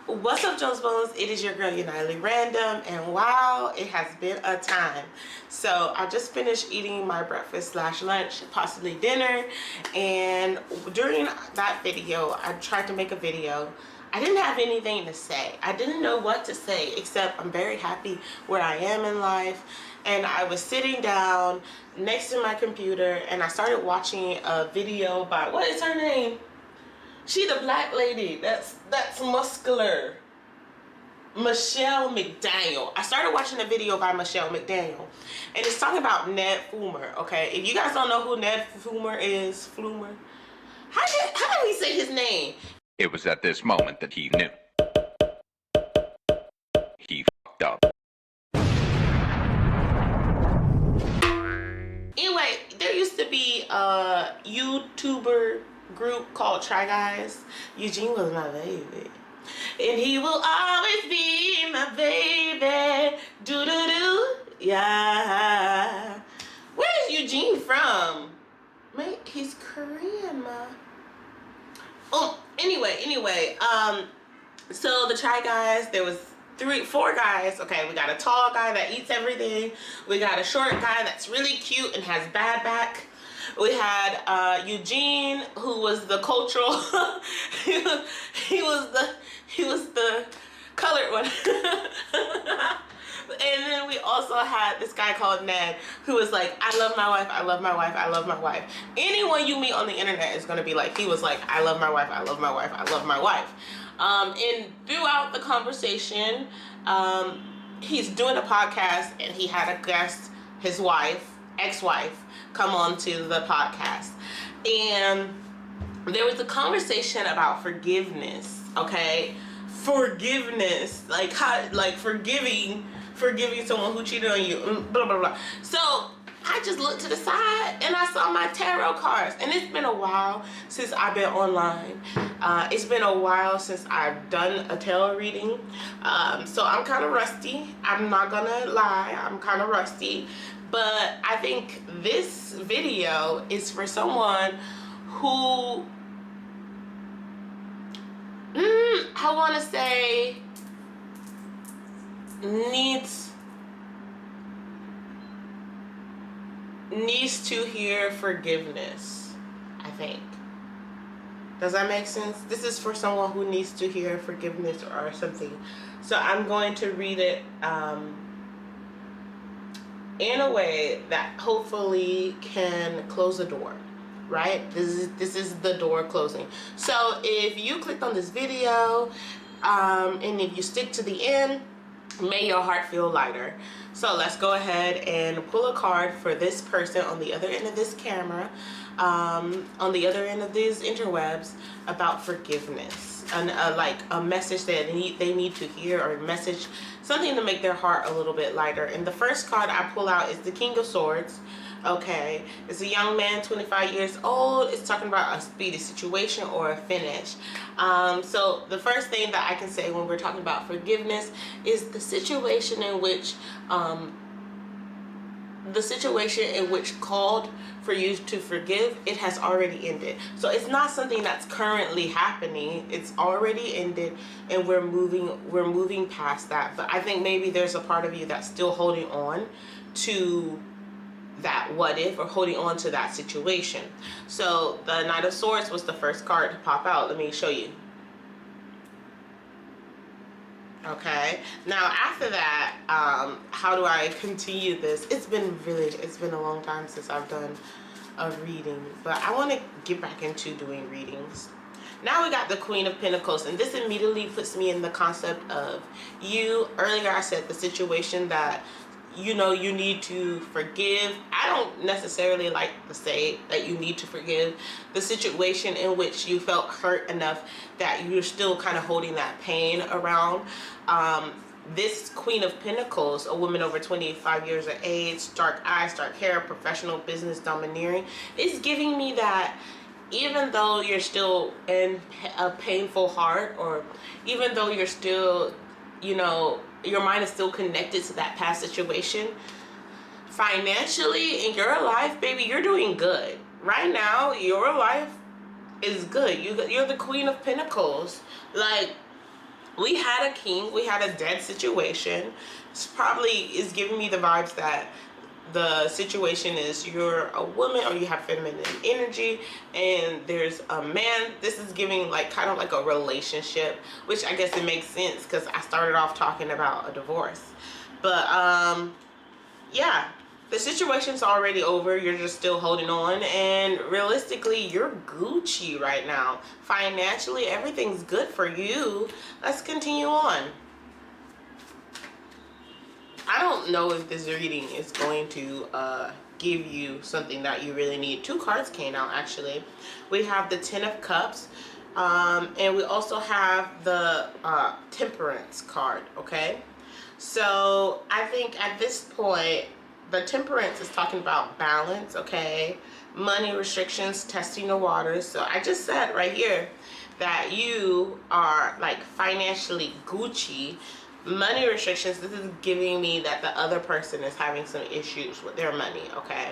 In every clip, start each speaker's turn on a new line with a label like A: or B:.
A: What's up, Jones Bones? It is your girl, Unitedly Random, and wow, it has been a time. So I just finished eating my breakfast slash lunch, possibly dinner, and during that video, I tried to make a video. I didn't have anything to say. I didn't know what to say, except I'm very happy where I am in life. And I was sitting down next to my computer, and I started watching a video by, what is her name? She the black lady that's muscular. Michelle McDaniel. I started watching a video by Michelle McDaniel, and it's talking about Ned Flumer. Okay, if you guys don't know who Ned Flumer is, how do we say his name?
B: It was at this moment that he knew. He fucked up.
A: Anyway, there used to be a YouTuber group called Try Guys. Eugene was my baby. And he will always be my baby. Do-do-do. Yeah. Where is Eugene from? Mate, he's Korean, ma. Oh, anyway. So the Try Guys, there was 4 guys. Okay, we got a tall guy that eats everything. We got a short guy that's really cute and has bad back. We had Eugene, who was the cultural. he was the colored one. And then we also had this guy called Ned, who was like, I love my wife, I love my wife, I love my wife. Anyone you meet on the internet is gonna be like, he was like, I love my wife, I love my wife, I love my wife. And throughout the conversation, he's doing a podcast, and he had a guest, his wife, ex-wife, come on to the podcast. And there was a conversation about forgiveness, okay? Forgiveness, like how, like forgiving someone who cheated on you, blah, blah, blah. So I just looked to the side and I saw my tarot cards, and it's been a while since I've been online. It's been a while since I've done a tarot reading. So I'm kind of rusty. I'm not gonna lie, I'm kind of rusty. But I think this video is for someone who, I want to say, needs to hear forgiveness, I think. Does that make sense? This is for someone who needs to hear forgiveness or something. So I'm going to read it in a way that hopefully can close the door, right? This is the door closing. So if you clicked on this video, and if you stick to the end, may your heart feel lighter. So let's go ahead and pull a card for this person on the other end of this camera, on the other end of these interwebs, about forgiveness, and like a message that they need to hear, or a message, something to make their heart a little bit lighter. And the first card I pull out is the King of Swords. Okay, it's a young man, 25 years old. It's talking about a speedy situation or a finish. So the first thing that I can say when we're talking about forgiveness is the situation in which called for you to forgive, it has already ended. So it's not something that's currently happening. It's already ended, and we're moving past that. But I think maybe there's a part of you that's still holding on to that what if, or holding on to that situation. So the Knight of Swords was the first card to pop out. Let me show you. Okay, now after that, how do I continue this? It's been a long time since I've done a reading, but I want to get back into doing readings. Now we got the Queen of Pentacles, and this immediately puts me in the concept of you. Earlier I said the situation that you need to forgive. I don't necessarily like to say that you need to forgive. The situation in which you felt hurt enough that you're still kind of holding that pain around. This Queen of Pentacles, a woman over 25 years of age, dark eyes, dark hair, professional, business, domineering, is giving me that even though you're still in a painful heart, or even though you're still, your mind is still connected to that past situation, financially in your life, baby, you're doing good. Right now, your life is good. You're the Queen of Pentacles. Like, We had a king, we had a dead situation. It's probably is giving me the vibes that the situation is you're a woman or you have feminine energy and there's a man. This is giving like kind of like a relationship, which I guess it makes sense because I started off talking about a divorce. But yeah, the situation's already over. You're just still holding on, and realistically you're Gucci right now. Financially everything's good for you. Let's continue on. I don't know if this reading is going to give you something that you really need. Two cards came out actually. We have the Ten of Cups, and we also have the Temperance card, okay? So I think at this point, the Temperance is talking about balance, okay? Money restrictions, testing the waters. So I just said right here that you are like financially Gucci. Money restrictions, this is giving me that the other person is having some issues with their money, okay?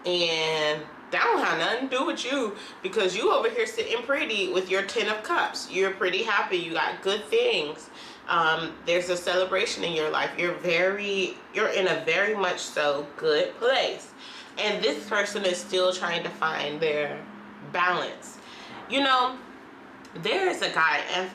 A: And that don't have nothing to do with you because you over here sitting pretty with your Ten of Cups. You're pretty happy. You got good things. There's a celebration in your life. You're in a very much so good place. And this person is still trying to find their balance. You know, there is a guy,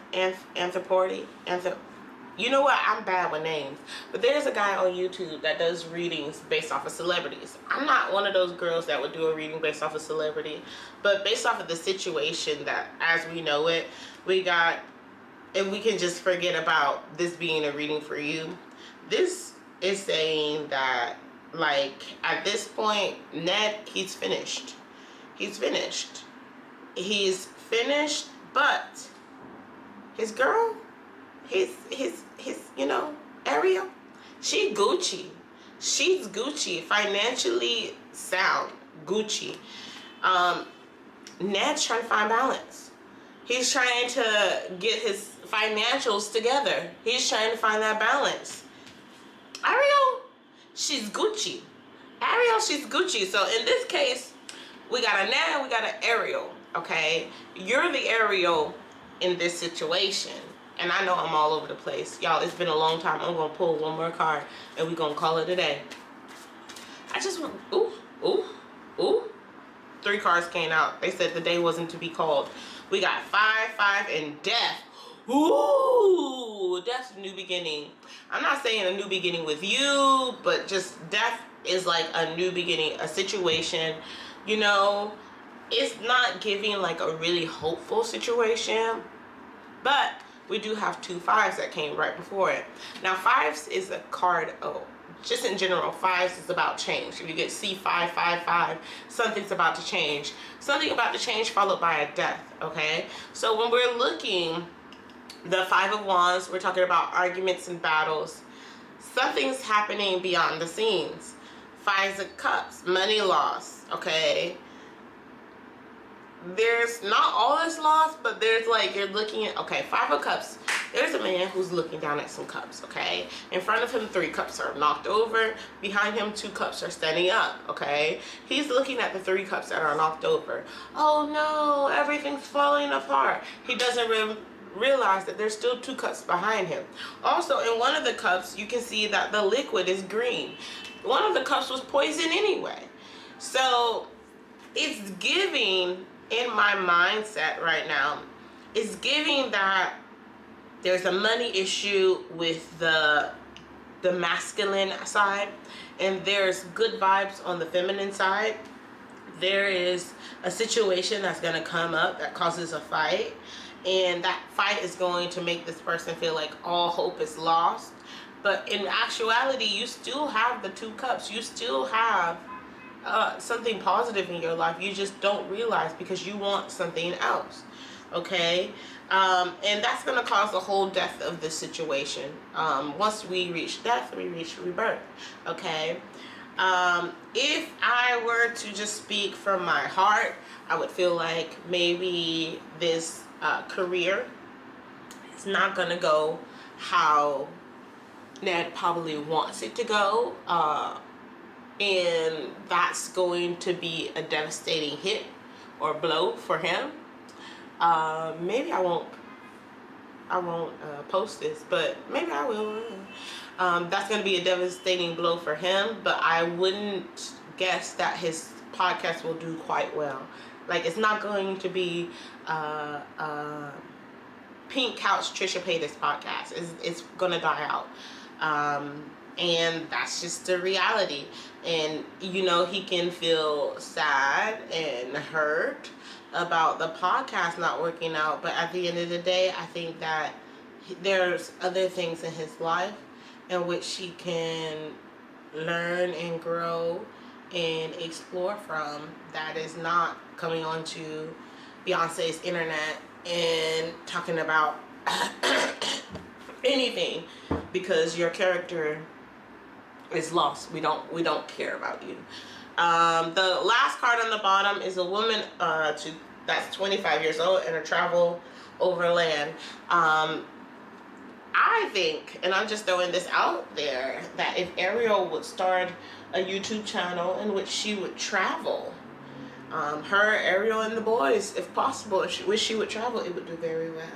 A: you know what? I'm bad with names. But there's a guy on YouTube that does readings based off of celebrities. I'm not one of those girls that would do a reading based off of celebrity. But based off of the situation that, as we know it, we got, and we can just forget about this being a reading for you. This is saying that, like, at this point, Ned, he's finished. He's finished. He's finished, but his girl, his you know, Ariel, she Gucci. She's Gucci, financially sound, Gucci. Ned's trying to find balance. He's trying to get his financials together. He's trying to find that balance. Ariel, she's Gucci. Ariel, she's Gucci. So in this case, we got a Ned, we got an Ariel, okay? You're the Ariel in this situation. And I know I'm all over the place. Y'all, it's been a long time. I'm going to pull one more card and we're going to call it a day. I just want, ooh. 3 cards came out. They said the day wasn't to be called. We got 5, and death. Ooh, death's a new beginning. I'm not saying a new beginning with you, but just death is like a new beginning, a situation. You know, it's not giving like a really hopeful situation, but we do have 2 5s that came right before it. Now 5s is a card, just in general, 5s is about change. If you get C5, 5, 5, something's about to change. Something about to change followed by a death, okay? So when we're looking, the 5 of Wands, we're talking about arguments and battles. Something's happening beyond the scenes. 5 of Cups, money loss, okay? There's not all this loss, but there's like, you're looking at, okay, 5 of Cups. There's a man who's looking down at some cups, okay? In front of him, 3 cups are knocked over. Behind him, 2 cups are standing up, okay? He's looking at the 3 cups that are knocked over. Oh no, everything's falling apart. He doesn't realize that there's still 2 cups behind him. Also, in one of the cups, you can see that the liquid is green. One of the cups was poison anyway. So it's giving, in my mindset right now, it's giving that there's a money issue with the masculine side, and there's good vibes on the feminine side. There is a situation that's going to come up that causes a fight, and that fight is going to make this person feel like all hope is lost. But in actuality, you still have the 2 cups. You still have something positive in your life. You just don't realize because you want something else, okay? And that's going to cause the whole death of the situation. Once we reach death, we reach rebirth, okay? If I were to just speak from my heart, I would feel like maybe this career is not going to go how Ned probably wants it to go, and that's going to be a devastating hit or blow for him. Maybe I won't post this, but maybe I will. That's going to be a devastating blow for him, but I wouldn't guess that his podcast will do quite well. Like, it's not going to be Pink Couch Trisha Paytas podcast. It's going to die out. And that's just the reality. And, you know, he can feel sad and hurt about the podcast not working out, but at the end of the day, I think that there's other things in his life in which he can learn and grow and explore from that is not coming onto Beyonce's internet and talking about anything, because your character is lost. We don't care about you. The last card on the bottom is a woman that's 25 years old and a travel overland. I think, and I'm just throwing this out there, that if Ariel would start a YouTube channel in which she would travel, her, Ariel, and the boys, if possible, if she would travel, it would do very well.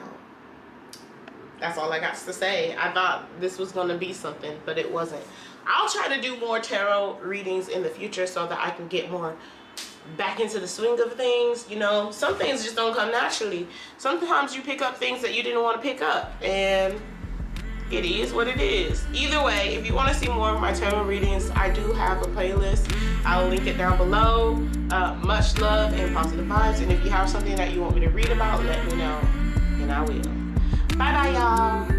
A: That's all I got to say. I thought this was going to be something, but it wasn't. I'll try to do more tarot readings in the future so that I can get more back into the swing of things. You know, some things just don't come naturally. Sometimes you pick up things that you didn't want to pick up, and it is what it is. Either way, if you want to see more of my tarot readings, I do have a playlist. I'll link it down below. Much love and positive vibes. And if you have something that you want me to read about, let me know, and I will. Bye bye, y'all.